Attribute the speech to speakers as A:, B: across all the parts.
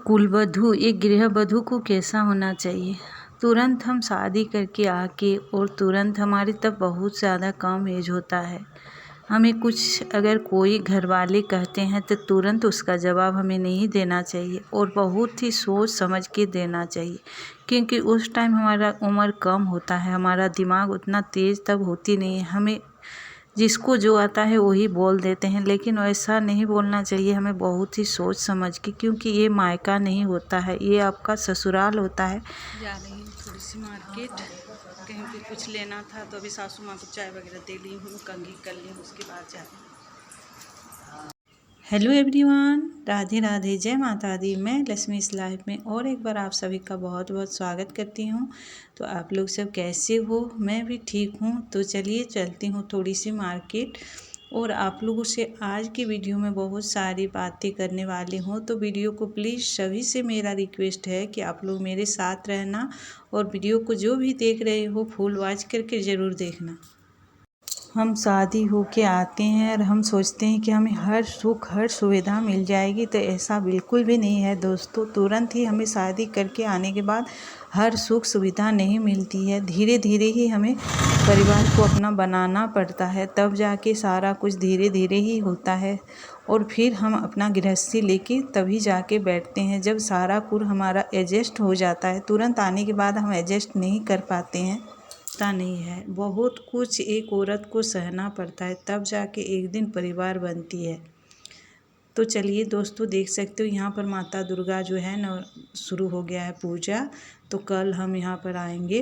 A: कुलवधू एक गृहवधू को कैसा होना चाहिए। तुरंत हम शादी करके आके और तुरंत हमारी तब बहुत ज़्यादा कम एज होता है। हमें कुछ अगर कोई घर वाले कहते हैं तो तुरंत उसका जवाब हमें नहीं देना चाहिए और बहुत ही सोच समझ के देना चाहिए, क्योंकि उस टाइम हमारा उम्र कम होता है, हमारा दिमाग उतना तेज़ तब होती नहीं है। हमें जिसको जो आता है वही बोल देते हैं, लेकिन वैसा नहीं बोलना चाहिए। हमें बहुत ही सोच समझ के, क्योंकि ये मायका नहीं होता है, ये आपका ससुराल होता है।
B: जा रही हूँ थोड़ी सी मार्केट, कहीं पे कुछ लेना था तो अभी सासू माँ को चाय वगैरह दे ली हूँ, कंघी कर ली हूँ, उसके बाद जा रही हूँ।
A: हेलो एवरीवन, राधे राधे, जय माता दी। मैं लक्ष्मी इस लाइफ में और एक बार आप सभी का बहुत बहुत स्वागत करती हूँ। तो आप लोग सब कैसे हो? मैं भी ठीक हूँ। तो चलिए चलती हूँ थोड़ी सी मार्केट और आप लोगों से आज की वीडियो में बहुत सारी बातें करने वाली हूँ। तो वीडियो को प्लीज़ सभी से मेरा रिक्वेस्ट है कि आप लोग मेरे साथ रहना और वीडियो को जो भी देख रहे हो फुल वॉच करके ज़रूर देखना। हम शादी हो के आते हैं और हम सोचते हैं कि हमें हर सुख हर सुविधा मिल जाएगी, तो ऐसा बिल्कुल भी नहीं है दोस्तों। तुरंत ही हमें शादी करके आने के बाद हर सुख सुविधा नहीं मिलती है। धीरे धीरे ही हमें परिवार को अपना बनाना पड़ता है, तब जाके सारा कुछ धीरे धीरे ही होता है। और फिर हम अपना गृहस्थी लेके तभी जाके बैठते हैं, जब सारा कुछ हमारा एडजस्ट हो जाता है। तुरंत आने के बाद हम एडजस्ट नहीं कर पाते हैं। पता नहीं है, बहुत कुछ एक औरत को सहना पड़ता है, तब जाके एक दिन परिवार बनती है। तो चलिए दोस्तों, देख सकते हो यहाँ पर माता दुर्गा जो है न शुरू हो गया है पूजा, तो कल हम यहाँ पर आएंगे।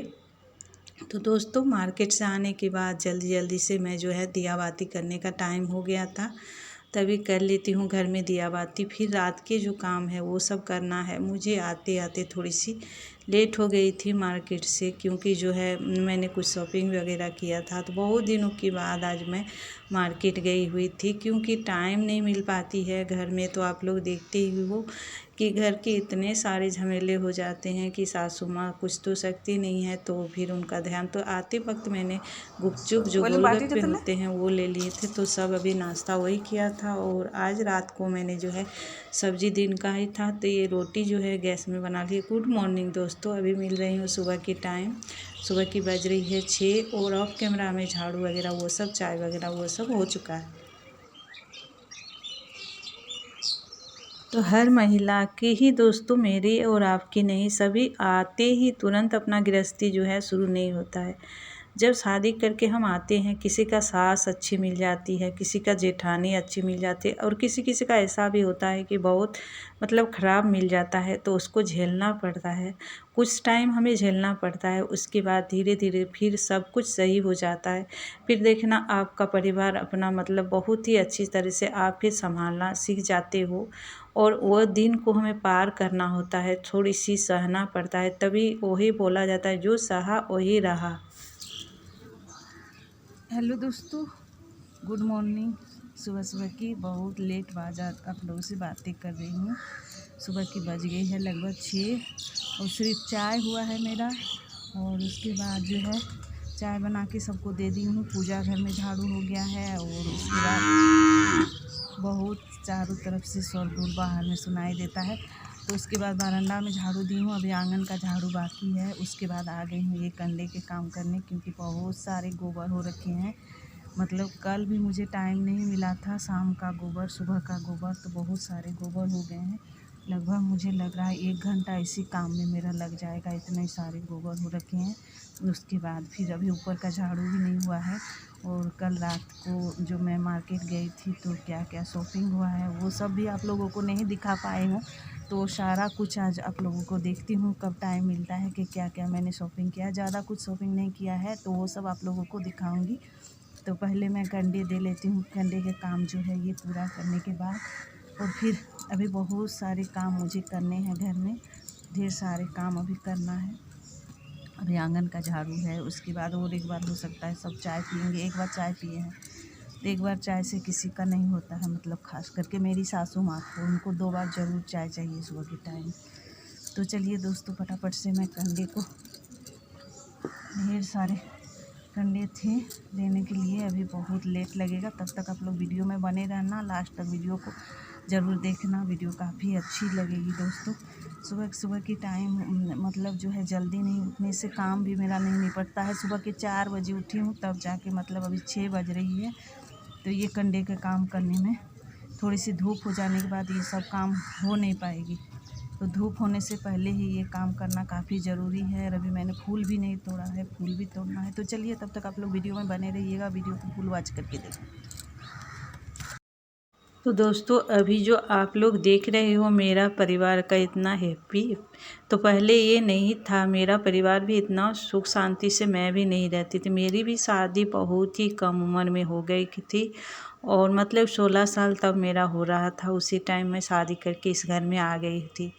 A: तो दोस्तों, मार्केट से आने के बाद जल्दी जल्दी से मैं जो है दिया बाती करने का टाइम हो गया था, तभी कर लेती हूँ घर में दिया बाती। फिर रात के जो काम है वो सब करना है मुझे। आते आते थोड़ी सी लेट हो गई थी मार्केट से, क्योंकि जो है मैंने कुछ शॉपिंग वगैरह किया था। तो बहुत दिनों के बाद आज मैं मार्केट गई हुई थी, क्योंकि टाइम नहीं मिल पाती है घर में। तो आप लोग देखते ही हो कि घर के इतने सारे झमेले हो जाते हैं कि सासू माँ कुछ तो सकती नहीं है, तो फिर उनका ध्यान। तो आते वक्त मैंने गुपचुप जो गोलगप्पे होते हैं वो ले लिए थे, तो सब अभी नाश्ता वही किया था। और आज रात को मैंने जो है सब्जी दिन का ही था, तो ये रोटी जो है गैस में बना ली। गुड मॉर्निंग दोस्तों, अभी मिल रही हूँ सुबह की टाइम। सुबह की बज रही है 6 और ऑफ कैमरा में झाड़ू वगैरह वो सब, चाय वगैरह वो सब हो चुका है। तो हर महिला की ही दोस्तों, मेरी और आपकी नहीं, सभी आते ही तुरंत अपना गृहस्थी जो है शुरू नहीं होता है। जब शादी करके हम आते हैं, किसी का सास अच्छी मिल जाती है, किसी का जेठानी अच्छी मिल जाती है, और किसी किसी का ऐसा भी होता है कि बहुत मतलब ख़राब मिल जाता है, तो उसको झेलना पड़ता है। कुछ टाइम हमें झेलना पड़ता है, उसके बाद धीरे धीरे फिर सब कुछ सही हो जाता है। फिर देखना आपका परिवार अपना मतलब बहुत ही अच्छी तरह से आप फिर संभालना सीख जाते हो। और वह दिन को हमें पार करना होता है, थोड़ी सी सहना पड़ता है, तभी वही बोला जाता है जो सहा वही रहा। हेलो दोस्तों, गुड मॉर्निंग। सुबह सुबह की बहुत लेट बाजा आप लोगों से बातें कर रही हूँ। सुबह की बज गई है लगभग 6 और सिर्फ चाय हुआ है मेरा। और उसके बाद जो है चाय बना के सबको दे दी हूँ। पूजा घर में झाड़ू हो गया है और उसके बाद बहुत चारों तरफ से शोरगुल बाहर में सुनाई देता है। तो उसके बाद बरामदा में झाड़ू दी हूँ, अभी आंगन का झाड़ू बाकी है। उसके बाद आ गई हूँ ये कंडे के काम करने, क्योंकि बहुत सारे गोबर हो रखे हैं। मतलब कल भी मुझे टाइम नहीं मिला था, शाम का गोबर सुबह का गोबर, तो बहुत सारे गोबर हो गए हैं। लगभग मुझे लग रहा है 1 घंटा इसी काम में मेरा लग जाएगा, इतने सारे गोबर हो रखे हैं। उसके बाद फिर अभी ऊपर का झाड़ू भी नहीं हुआ है। और कल रात को जो मैं मार्केट गई थी, तो क्या क्या शॉपिंग हुआ है वो सब भी आप लोगों को नहीं दिखा पाई हूँ। तो सारा कुछ आज आप लोगों को देखती हूँ, कब टाइम मिलता है कि क्या क्या मैंने शॉपिंग किया। ज़्यादा कुछ शॉपिंग नहीं किया है, तो वो सब आप लोगों को दिखाऊंगी। तो पहले मैं कंडे दे लेती हूँ। कंडे के काम जो है ये पूरा करने के बाद, और फिर अभी बहुत सारे काम मुझे करने हैं घर में, ढेर सारे काम अभी करना है। अभी आंगन का झाड़ू है, उसके बाद और एक बार हो सकता है सब चाय पियेंगे। एक बार चाय पिए हैं, तो एक बार चाय से किसी का नहीं होता है, मतलब खास करके मेरी सासू माँ को, उनको 2 बार ज़रूर चाय चाहिए सुबह के टाइम। तो चलिए दोस्तों, फटाफट से मैं कंडे को, ढेर सारे कंडे थे लेने के लिए, अभी बहुत लेट लगेगा। तब तक आप लोग वीडियो में बने रहना, लास्ट तक वीडियो को ज़रूर देखना, वीडियो काफ़ी अच्छी लगेगी दोस्तों। सुबह सुबह की टाइम मतलब जो है जल्दी नहीं उठने से काम भी मेरा नहीं निपटता है। सुबह के 4 बजे उठी हूँ तब जाके मतलब अभी 6 बज रही है, तो ये कंडे के काम करने में थोड़ी सी धूप हो जाने के बाद ये सब काम हो नहीं पाएगी। तो धूप होने से पहले ही ये काम करना काफ़ी ज़रूरी है। और अभी मैंने फूल भी नहीं तोड़ा है, फूल भी तोड़ना है। तो चलिए तब तक आप लोग वीडियो में बने रहिएगा, वीडियो को फुल वॉच करके देखिए। तो दोस्तों अभी जो आप लोग देख रहे हो मेरा परिवार का इतना हैप्पी, तो पहले ये नहीं था। मेरा परिवार भी इतना सुख शांति से मैं भी नहीं रहती थी। मेरी भी शादी बहुत ही कम उम्र में हो गई थी और मतलब 16 साल तब मेरा हो रहा था। उसी टाइम मैं शादी करके इस घर में आ गई थी।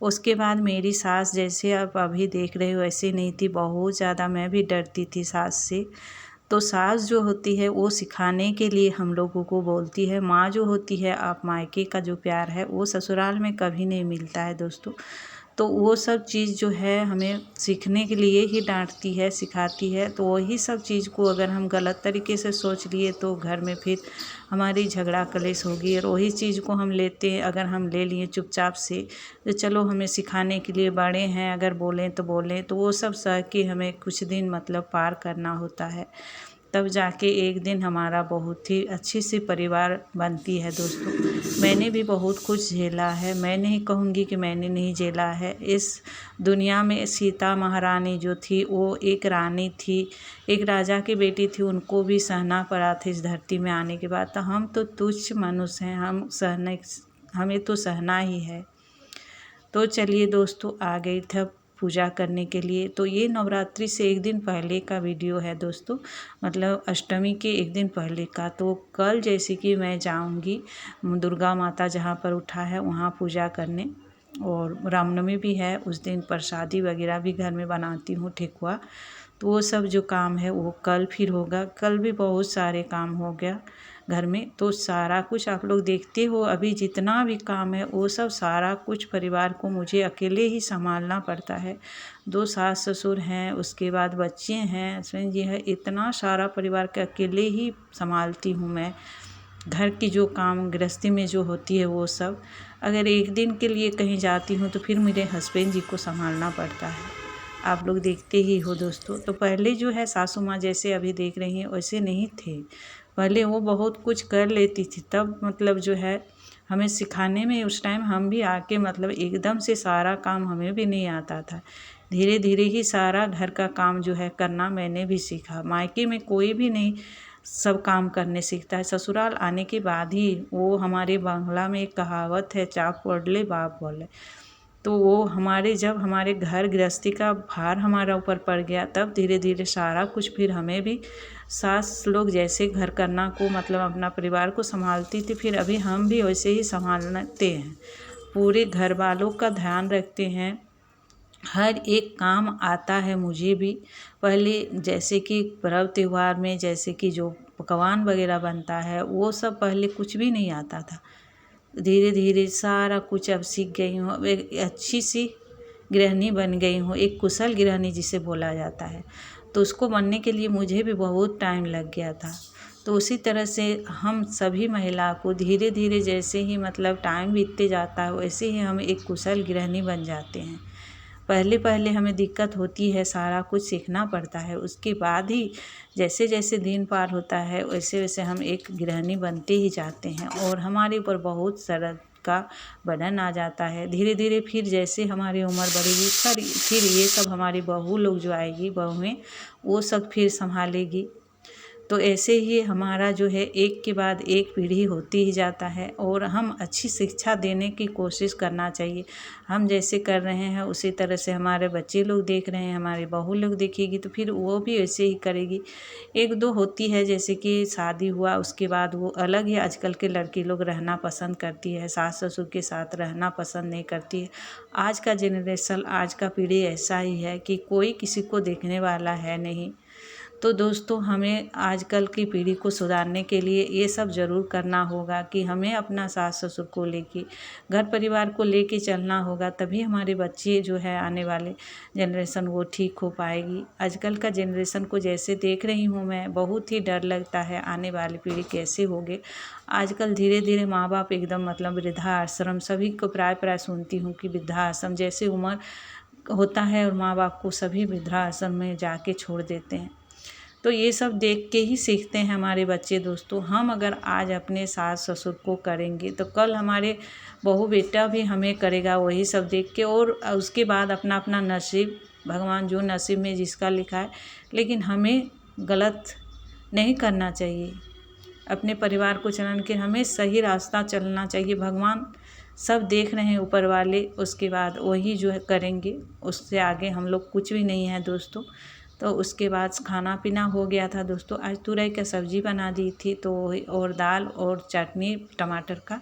A: उसके बाद मेरी सास जैसे आप अभी देख रहे हो ऐसे नहीं थी, बहुत ज़्यादा मैं भी डरती थी सास से। तो सास जो होती है वो सिखाने के लिए हम लोगों को बोलती है। माँ जो होती है, आप मायके का जो प्यार है वो ससुराल में कभी नहीं मिलता है दोस्तों। तो वो सब चीज़ जो है हमें सीखने के लिए ही डांटती है, सिखाती है। तो वही सब चीज़ को अगर हम गलत तरीके से सोच लिए तो घर में फिर हमारी झगड़ा कलेश होगी। और वही चीज़ को हम लेते हैं, अगर हम ले लिए चुपचाप से, तो चलो हमें सिखाने के लिए बड़े हैं, अगर बोलें तो बोलें, तो वो सब सह के हमें कुछ दिन मतलब पार करना होता है। तब जाके एक दिन हमारा बहुत ही अच्छी सी परिवार बनती है दोस्तों। मैंने भी बहुत कुछ झेला है, मैं नहीं कहूँगी कि मैंने नहीं झेला है। इस दुनिया में सीता महारानी जो थी वो एक रानी थी, एक राजा की बेटी थी, उनको भी सहना पड़ा था इस धरती में आने के बाद। तो हम तो तुच्छ मनुष्य हैं, हमें तो सहना ही है। तो चलिए दोस्तों आ गई थी पूजा करने के लिए। तो ये नवरात्रि से एक दिन पहले का वीडियो है दोस्तों, मतलब अष्टमी के एक दिन पहले का। तो कल जैसे कि मैं जाऊंगी दुर्गा माता जहाँ पर उठा है वहाँ पूजा करने, और रामनवमी भी है उस दिन, प्रसादी वगैरह भी घर में बनाती हूँ, ठेकुआ। तो वो सब जो काम है वो कल फिर होगा। कल भी बहुत सारे काम हो गया घर में, तो सारा कुछ आप लोग देखते हो। अभी जितना भी काम है वो सब सारा कुछ परिवार को मुझे अकेले ही संभालना पड़ता है। 2 सास ससुर हैं, उसके बाद बच्चे हैं, हस्बैंड जी है, इतना सारा परिवार के अकेले ही संभालती हूँ मैं। घर की जो काम गृहस्थी में जो होती है वो सब, अगर एक दिन के लिए कहीं जाती हूँ तो फिर मेरे हस्बैंड जी को संभालना पड़ता है। आप लोग देखते ही हो दोस्तों। तो पहले जो है सासू माँ जैसे अभी देख रही हैं वैसे नहीं थे। पहले वो बहुत कुछ कर लेती थी, तब मतलब जो है हमें सिखाने में उस टाइम हम भी आके मतलब एकदम से सारा काम हमें भी नहीं आता था। धीरे धीरे ही सारा घर का काम जो है करना मैंने भी सीखा। मायके में कोई भी नहीं सब काम करने सीखता है, ससुराल आने के बाद ही। वो हमारे बांग्ला में एक कहावत है, चाप पड़ले बाप बोले। तो वो हमारे जब हमारे घर गृहस्थी का भार हमारा ऊपर पड़ गया, तब धीरे धीरे सारा कुछ फिर हमें भी सास लोग जैसे घर करना को मतलब अपना परिवार को संभालती थी, फिर अभी हम भी वैसे ही संभालते हैं। पूरे घर वालों का ध्यान रखते हैं, हर एक काम आता है मुझे भी। पहले जैसे कि पर्व त्योहार में जैसे कि जो पकवान वगैरह बनता है वो सब पहले कुछ भी नहीं आता था। धीरे धीरे सारा कुछ अब सीख गई हूँ, अब एक अच्छी सी गृहिणी बन गई हूँ, एक कुशल गृहिणी जिसे बोला जाता है। तो उसको बनने के लिए मुझे भी बहुत टाइम लग गया था। तो उसी तरह से हम सभी महिला को धीरे धीरे जैसे ही मतलब टाइम बीतते जाता है वैसे ही हम एक कुशल गृहिणी बन जाते हैं। पहले पहले हमें दिक्कत होती है, सारा कुछ सीखना पड़ता है, उसके बाद ही जैसे जैसे दिन पार होता है वैसे वैसे हम एक गृहिणी बनते ही जाते हैं और हमारे ऊपर बहुत सारा का बर्डन आ जाता है। धीरे धीरे फिर जैसे हमारी उम्र बढ़ेगी फिर ये सब हमारी बहू लोग जो आएगी, बहुएं, वो सब फिर संभालेगी। तो ऐसे ही हमारा जो है एक के बाद एक पीढ़ी होती ही जाता है और हम अच्छी शिक्षा देने की कोशिश करना चाहिए। हम जैसे कर रहे हैं उसी तरह से हमारे बच्चे लोग देख रहे हैं, हमारी बहू लोग देखेगी तो फिर वो भी वैसे ही करेगी। एक दो होती है जैसे कि शादी हुआ उसके बाद वो अलग ही, आजकल के लड़की लोग रहना पसंद करती है, सास ससुर के साथ रहना पसंद नहीं करती है। आज का जनरेशन, आज का पीढ़ी ऐसा ही है कि कोई किसी को देखने वाला है नहीं। तो दोस्तों हमें आजकल की पीढ़ी को सुधारने के लिए ये सब ज़रूर करना होगा कि हमें अपना सास ससुर को लेके घर परिवार को लेके चलना होगा, तभी हमारे बच्चे जो है आने वाले जनरेशन वो ठीक हो पाएगी। आजकल का जनरेशन को जैसे देख रही हूँ मैं, बहुत ही डर लगता है आने वाली पीढ़ी कैसे होगी। आजकल धीरे धीरे माँ बाप एकदम मतलब वृद्धाश्रम, सभी को प्राय सुनती हूँ कि वृद्धाश्रम जैसे उम्र होता है और माँ बाप को सभी वृद्धाश्रम में जाके छोड़ देते हैं। तो ये सब देख के ही सीखते हैं हमारे बच्चे दोस्तों। हम अगर आज अपने सास ससुर को करेंगे तो कल हमारे बहू बेटा भी हमें करेगा वही सब देख के, और उसके बाद अपना अपना नसीब, भगवान जो नसीब में जिसका लिखा है। लेकिन हमें गलत नहीं करना चाहिए, अपने परिवार को चलाने के हमें सही रास्ता चलना चाहिए। भगवान सब देख रहे हैं ऊपर वाले, उसके बाद वही जो है करेंगे, उससे आगे हम लोग कुछ भी नहीं है दोस्तों। तो उसके बाद खाना पीना हो गया था दोस्तों। आज तुरई का सब्ज़ी बना दी थी तो और दाल और चटनी टमाटर का,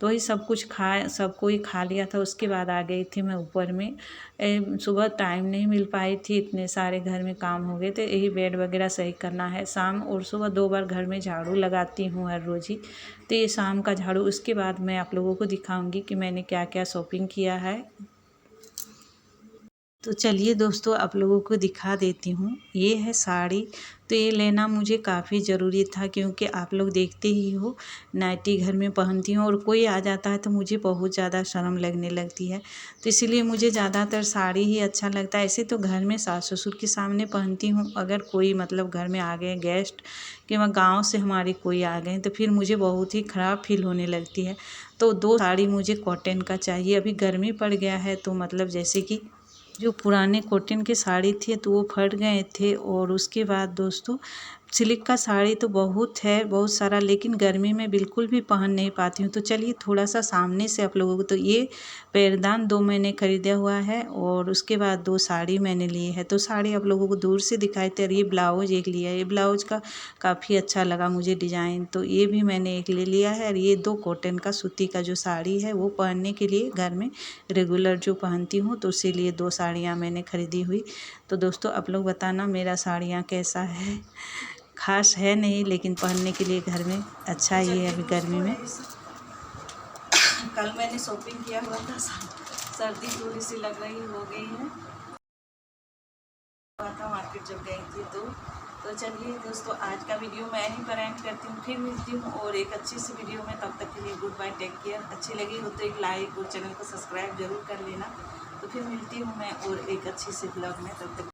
A: तो वही सब कुछ सबको ही खा लिया था। उसके बाद आ गई थी मैं ऊपर में। सुबह टाइम नहीं मिल पाई थी, इतने सारे घर में काम हो गए थे, यही बेड वगैरह सही करना है। शाम और सुबह 2 बार घर में झाड़ू लगाती हूँ हर रोज़ ही, तो ये शाम का झाड़ू। उसके बाद मैं आप लोगों को दिखाऊंगी कि मैंने क्या क्या शॉपिंग किया है। तो चलिए दोस्तों आप लोगों को दिखा देती हूँ। ये है साड़ी, तो ये लेना मुझे काफ़ी ज़रूरी था, क्योंकि आप लोग देखते ही हो नाइटी घर में पहनती हूँ और कोई आ जाता है तो मुझे बहुत ज़्यादा शर्म लगने लगती है। तो इसीलिए मुझे ज़्यादातर साड़ी ही अच्छा लगता है। ऐसे तो घर में सास ससुर के सामने पहनती हूँ, अगर कोई मतलब घर में आ गए गेस्ट कि वह गाँव से हमारे कोई आ गए तो फिर मुझे बहुत ही ख़राब फील होने लगती है। तो 2 साड़ी मुझे कॉटन का चाहिए। अभी गर्मी पड़ गया है तो मतलब जैसे कि जो पुराने कॉटन के साड़ी थे तो वो फट गए थे, और उसके बाद दोस्तों सिल्क का साड़ी तो बहुत है, बहुत सारा, लेकिन गर्मी में बिल्कुल भी पहन नहीं पाती हूँ। तो चलिए थोड़ा सा सामने से आप लोगों को, तो ये पैरदान 2 मैंने ख़रीदा हुआ है और उसके बाद 2 साड़ी मैंने ली है। तो साड़ी आप लोगों को दूर से दिखाई दे रही है। ब्लाउज एक लिया है, ये ब्लाउज का काफ़ी अच्छा लगा मुझे डिज़ाइन, तो ये भी मैंने एक ले लिया है। और ये 2 कॉटन का सूती का जो साड़ी है वो पहनने के लिए घर में रेगुलर जो पहनती हूँ, तो इसीलिए 2 साड़ियाँ मैंने ख़रीदी हुई। तो दोस्तों आप लोग बताना मेरा साड़ियाँ कैसा है। खास है नहीं, लेकिन पहनने के लिए घर में अच्छा ही है अभी गर्मी में। कल मैंने शॉपिंग किया हुआ था, सर्दी थोड़ी सी लग रही हो गई है, था मार्केट जब गई थी तो चलिए दोस्तों आज का वीडियो मैं यहीं पर एंड करती हूँ। फिर मिलती हूँ और एक अच्छी सी वीडियो में, तब तक के लिए गुड बाय, टेक केयर। अच्छी लगी हो तो एक लाइक और चैनल को सब्सक्राइब जरूर कर लेना। तो फिर मिलती हूँ मैं और एक अच्छी सी ब्लॉग में, तब तक